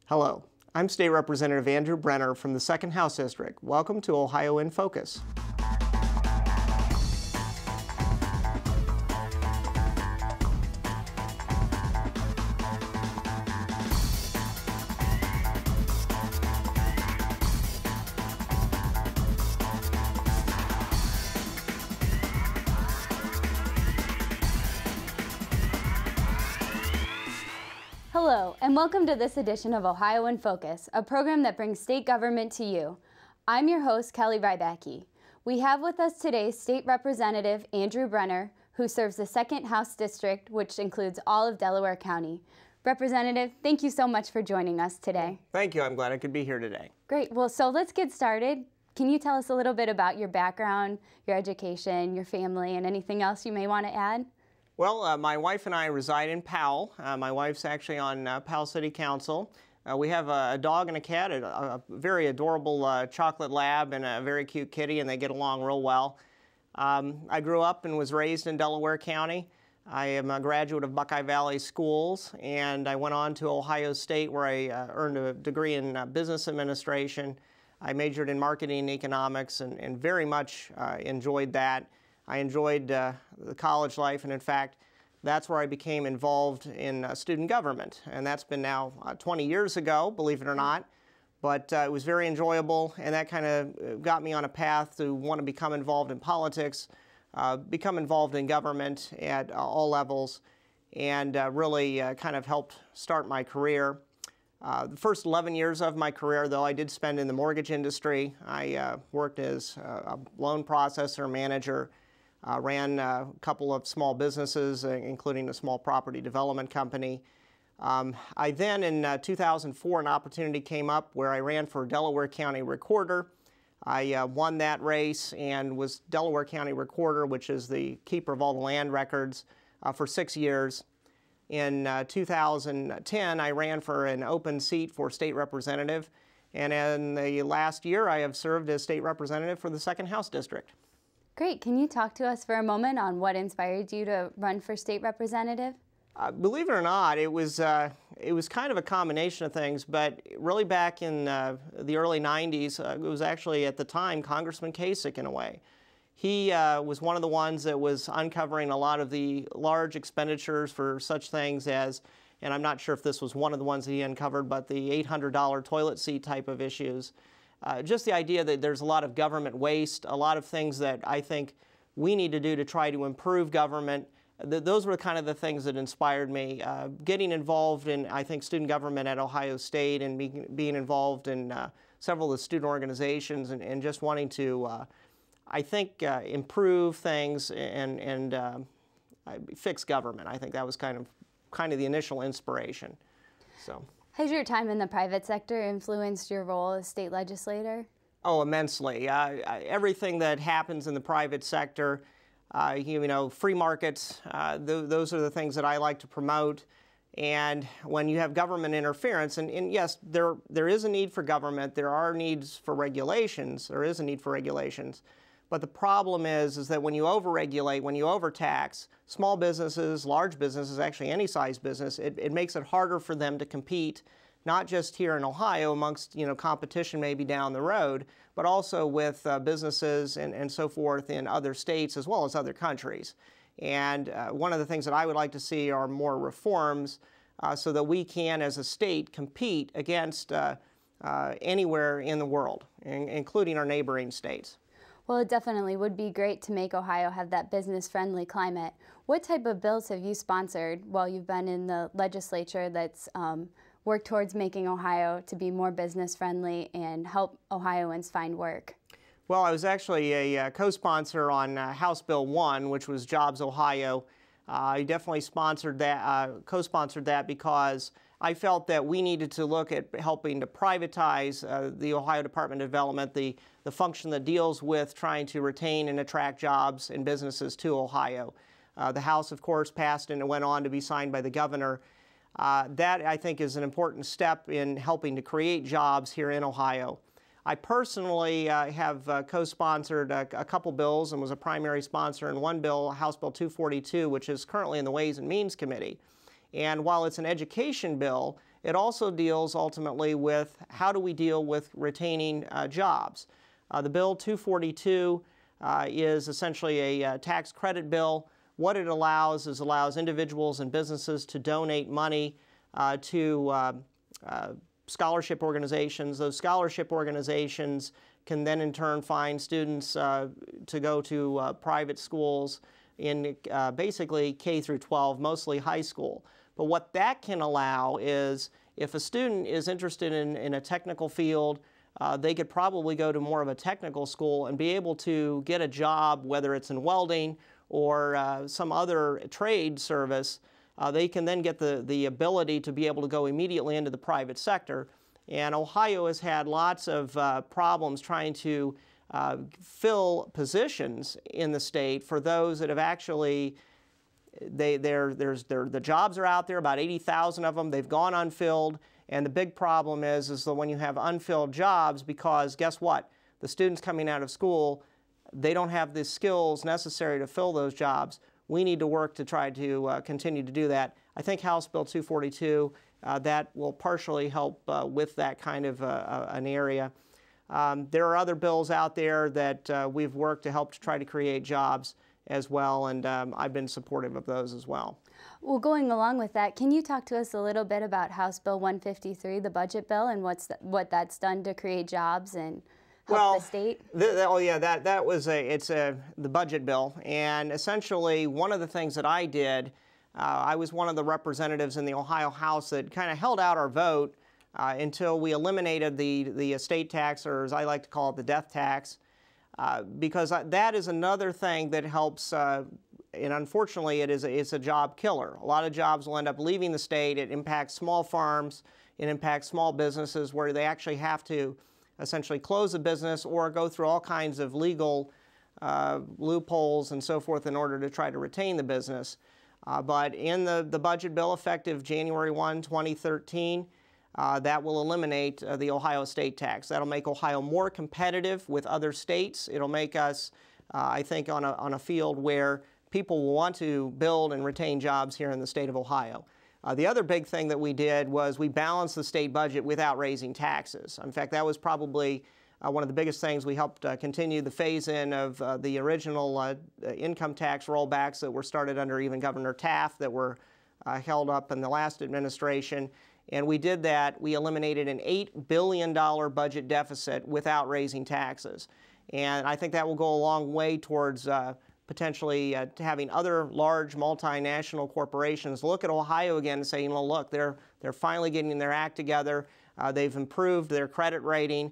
Hello, I'm State Representative Andrew Brenner from the 2nd House District. Welcome to Ohio in Focus. Hello, and welcome to this edition of Ohio in Focus, a program that brings state government to you. I'm your host, Kelly Rybacki. We have with us today State Representative Andrew Brenner, who serves the 2nd House District, which includes all of Delaware County. Representative, thank you so much for joining us today. Thank you. I'm glad I could be here today. Great. Well, so let's get started. Can you tell us a little bit about your background, your education, your family, and anything else you may want to add? Well, my wife and I reside in Powell. My wife's actually on Powell City Council. We have a dog and a cat, a very adorable chocolate lab and a very cute kitty, and they get along real well. I grew up and was raised in Delaware County. I am a graduate of Buckeye Valley Schools, and I went on to Ohio State where I earned a degree in business administration. I majored in marketing and economics and very much enjoyed that. I enjoyed the college life, and in fact, that's where I became involved in student government. And that's been now 20 years ago, believe it or not. But it was very enjoyable, and that kind of got me on a path to want to become involved in politics, become involved in government at all levels, and really kind of helped start my career. The first 11 years of my career, though, I did spend in the mortgage industry. I worked as a loan processor, manager, ran a couple of small businesses, including a small property development company. I then, in 2004, an opportunity came up where I ran for Delaware County Recorder. I won that race and was Delaware County Recorder, which is the keeper of all the land records, for 6 years. In 2010, I ran for an open seat for state representative, and in the last year, I have served as state representative for the 2nd House District. Great. Can you talk to us for a moment on what inspired you to run for state representative? Believe it or not, it was kind of a combination of things, but really back in the early 90s, it was actually at the time Congressman Kasich in a way. He was one of the ones that was uncovering a lot of the large expenditures for such things as, and I'm not sure if this was one of the ones that he uncovered, but the $800 toilet seat type of issues. Just the idea that there's a lot of government waste, a lot of things that I think we need to do to try to improve government. Those were kind of the things that inspired me. Getting involved in, I think, student government at Ohio State and being involved in several of the student organizations and just wanting to, I think, improve things and fix government. I think that was kind of the initial inspiration. So. Has your time in the private sector influenced your role as state legislator? Oh, immensely. Everything that happens in the private sector, free markets, those are the things that I like to promote. And when you have government interference, and yes, there is a need for government, there are needs for regulations, there is a need for regulations. But the problem is that when you overregulate, when you overtax, small businesses, large businesses, actually any size business, it makes it harder for them to compete, not just here in Ohio amongst competition maybe down the road, but also with businesses and so forth in other states as well as other countries. And one of the things that I would like to see are more reforms so that we can, as a state, compete against anywhere in the world, including our neighboring states. Well, it definitely would be great to make Ohio have that business-friendly climate. What type of bills have you sponsored while you've been in the legislature that's worked towards making Ohio to be more business-friendly and help Ohioans find work? Well, I was actually a co-sponsor on House Bill 1, which was Jobs Ohio. I definitely sponsored that, co-sponsored that because I felt that we needed to look at helping to privatize the Ohio Department of Development, the function that deals with trying to retain and attract jobs and businesses to Ohio. The House, of course, passed and it went on to be signed by the governor. That, I think, is an important step in helping to create jobs here in Ohio. I personally have co-sponsored a couple bills and was a primary sponsor in one bill, House Bill 242, which is currently in the Ways and Means Committee. And while it's an education bill, it also deals ultimately with how do we deal with retaining jobs. The Bill 242 is essentially a tax credit bill. What it allows is allows individuals and businesses to donate money to scholarship organizations. Those scholarship organizations can then in turn find students to go to private schools in basically K through 12, mostly high school. But what that can allow is if a student is interested in a technical field, they could probably go to more of a technical school and be able to get a job, whether it's in welding or some other trade service. They can then get the ability to be able to go immediately into the private sector. And Ohio has had lots of problems trying to fill positions in the state for those that have actually, the jobs are out there, about 80,000 of them, they've gone unfilled. And the big problem is that when you have unfilled jobs, because guess what? The students coming out of school, they don't have the skills necessary to fill those jobs. We need to work to try to continue to do that. I think House Bill 242, that will partially help with that kind of an area. There are other bills out there that we've worked to help to try to create jobs as well, and I've been supportive of those as well. Well, going along with that, can you talk to us a little bit about House Bill 153, the budget bill, and what that's done to create jobs and help the state? That was the budget bill, and essentially one of the things that I did, I was one of the representatives in the Ohio House that kind of held out our vote until we eliminated the estate tax, or as I like to call it, the death tax, because that is another thing that helps. And unfortunately, it's a job killer. A lot of jobs will end up leaving the state. It impacts small farms. It impacts small businesses where they actually have to essentially close a business or go through all kinds of legal loopholes and so forth in order to try to retain the business. But in the budget bill effective January 1, 2013, that will eliminate the Ohio estate tax. That'll make Ohio more competitive with other states. It'll make us, I think, on a field where people will want to build and retain jobs here in the state of Ohio. The other big thing that we did was we balanced the state budget without raising taxes. In fact, that was probably one of the biggest things. We helped continue the phase-in of the original income tax rollbacks that were started under even Governor Taft that were held up in the last administration. And we did that. We eliminated an $8 billion budget deficit without raising taxes. And I think that will go a long way towards potentially having other large multinational corporations look at Ohio again and say, you know, look, they're finally getting their act together. They've improved their credit rating.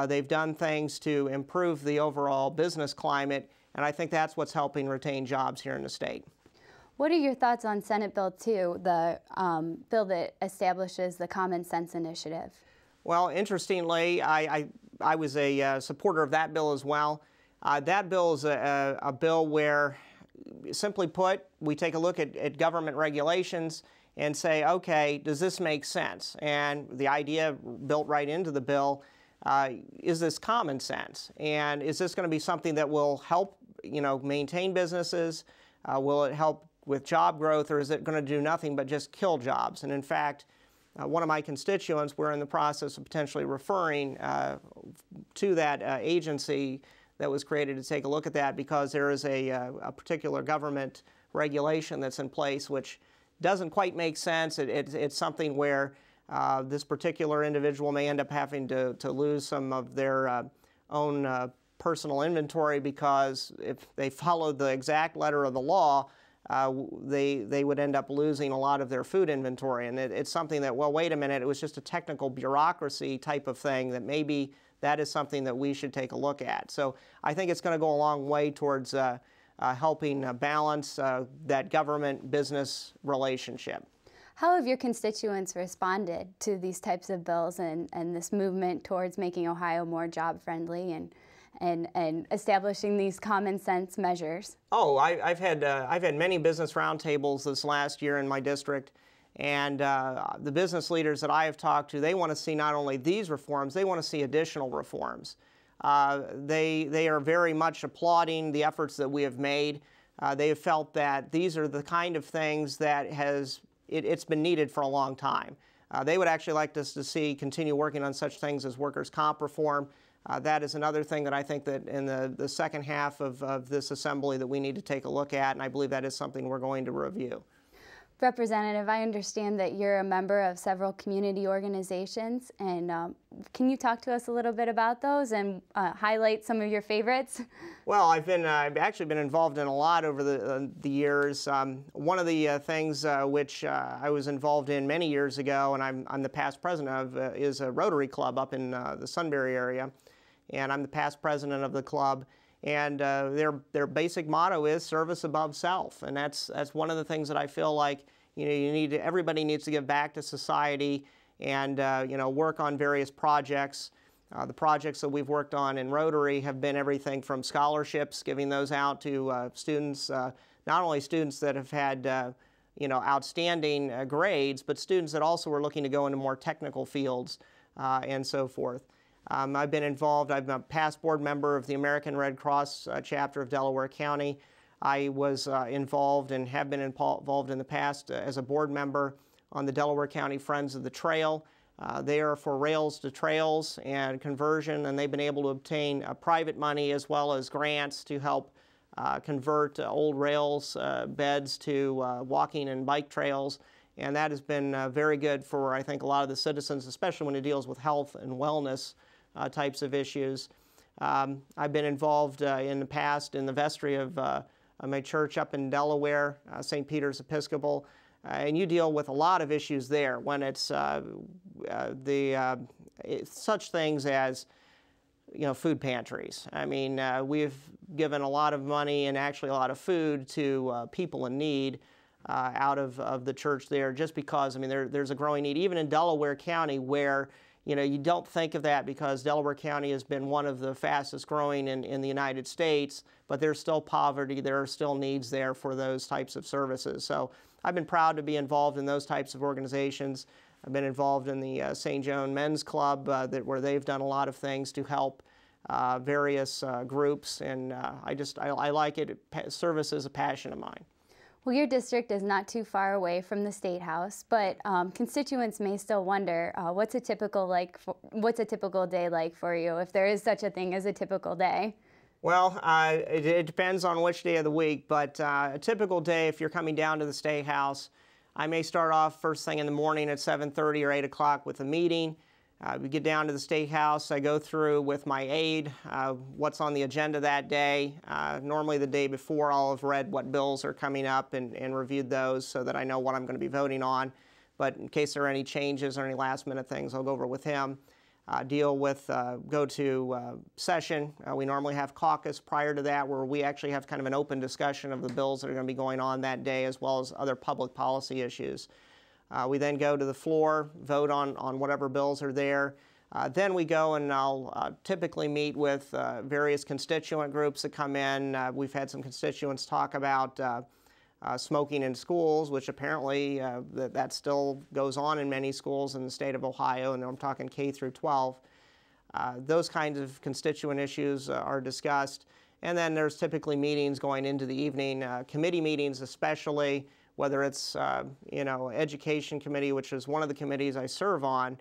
They've done things to improve the overall business climate, and I think that's what's helping retain jobs here in the state. What are your thoughts on Senate Bill 2, the bill that establishes the Common Sense Initiative? Well, interestingly, I was a supporter of that bill as well. That bill is a bill where, simply put, we take a look at government regulations and say, okay, does this make sense? And the idea built right into the bill, is this common sense? And is this going to be something that will help, maintain businesses? Will it help with job growth, or is it going to do nothing but just kill jobs? And in fact, one of my constituents, we're in the process of potentially referring to that agency that was created to take a look at that, because there is a particular government regulation that's in place which doesn't quite make sense. It's something where this particular individual may end up having to lose some of their own personal inventory, because if they followed the exact letter of the law, they would end up losing a lot of their food inventory. And it's something that, well, wait a minute, it was just a technical bureaucracy type of thing, that maybe that is something that we should take a look at. So I think it's going to go a long way towards helping balance that government-business relationship. How have your constituents responded to these types of bills and this movement towards making Ohio more job-friendly and establishing these common sense measures? Oh, I've had many business roundtables this last year in my district, and the business leaders that I have talked to, they want to see not only these reforms, they want to see additional reforms. They are very much applauding the efforts that we have made. They have felt that these are the kind of things that it's been needed for a long time. They would actually like us to see continue working on such things as workers' comp reform. That is another thing that I think that in the second half of this assembly that we need to take a look at, and I believe that is something we're going to review. Representative, I understand that you're a member of several community organizations, and can you talk to us a little bit about those and highlight some of your favorites? Well, I've actually been involved in a lot over the years. One of the things which I was involved in many years ago, and I'm the past president of, is a Rotary Club up in the Sunbury area, and I'm the past president of the club. And their basic motto is service above self, and that's one of the things that I feel like everybody needs to give back to society and work on various projects. The projects that we've worked on in Rotary have been everything from scholarships, giving those out to students, not only students that have had outstanding grades, but students that also are looking to go into more technical fields and so forth. I've been involved. I'm a past board member of the American Red Cross chapter of Delaware County. I was involved and have been involved in the past as a board member on the Delaware County Friends of the Trail. They are for rails to trails and conversion, and they've been able to obtain private money as well as grants to help convert old rails beds to walking and bike trails. And that has been very good for, I think, a lot of the citizens, especially when it deals with health and wellness types of issues. I've been involved in the past in the vestry of my church up in Delaware, St. Peter's Episcopal, and you deal with a lot of issues there when it's such things as food pantries. I mean, we've given a lot of money and actually a lot of food to people in need out of the church there, just because, I mean, there's a growing need, even in Delaware County, where you don't think of that because Delaware County has been one of the fastest growing in the United States, but there's still poverty, there are still needs there for those types of services. So I've been proud to be involved in those types of organizations. I've been involved in the St. Joan Men's Club where they've done a lot of things to help various groups, and I like it. Service is a passion of mine. Well, your district is not too far away from the State House, but constituents may still wonder what's a typical day like for you, if there is such a thing as a typical day? Well, it depends on which day of the week, but a typical day, if you're coming down to the State House, I may start off first thing in the morning at 7:30 or 8 o'clock with a meeting. We get down to the State House. I go through with my aide what's on the agenda that day. Normally the day before, I'll have read what bills are coming up and reviewed those so that I know what I'm going to be voting on. But in case there are any changes or any last-minute things, I'll go over with him. Go to session. We normally have caucus prior to that, where we actually have kind of an open discussion of the bills that are going to be going on that day, as well as other public policy issues. We then go to the floor, vote on whatever bills are there. Then we go and I'll typically meet with various constituent groups that come in. We've had some constituents talk about smoking in schools, which apparently that still goes on in many schools in the state of Ohio, and I'm talking K through 12. Those kinds of constituent issues are discussed. And then there's typically meetings going into the evening, committee meetings especially, whether it's Education Committee, which is one of the committees I serve on.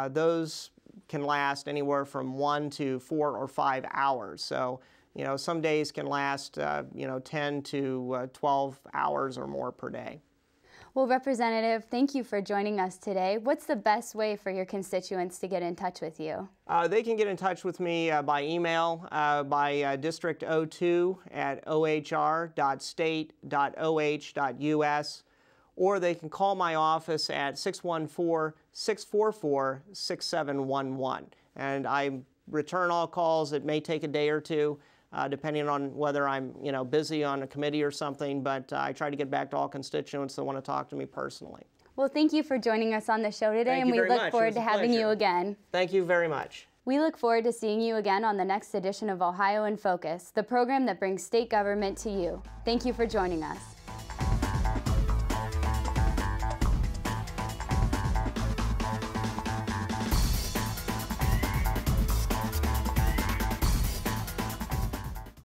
Those can last anywhere from 1 to 4 or 5 hours. So some days can last 10 to 12 hours or more per day. Well, Representative, thank you for joining us today. What's the best way for your constituents to get in touch with you? They can get in touch with me by email, by District 02 at ohr.state.oh.us, or they can call my office at 614-644-6711. And I return all calls. It may take a day or two, depending on whether I'm busy on a committee or something, but I try to get back to all constituents that want to talk to me personally. Well, thank you for joining us on the show today, and we look forward to having you again. Thank you very much. We look forward to seeing you again on the next edition of Ohio in Focus, the program that brings state government to you. Thank you for joining us.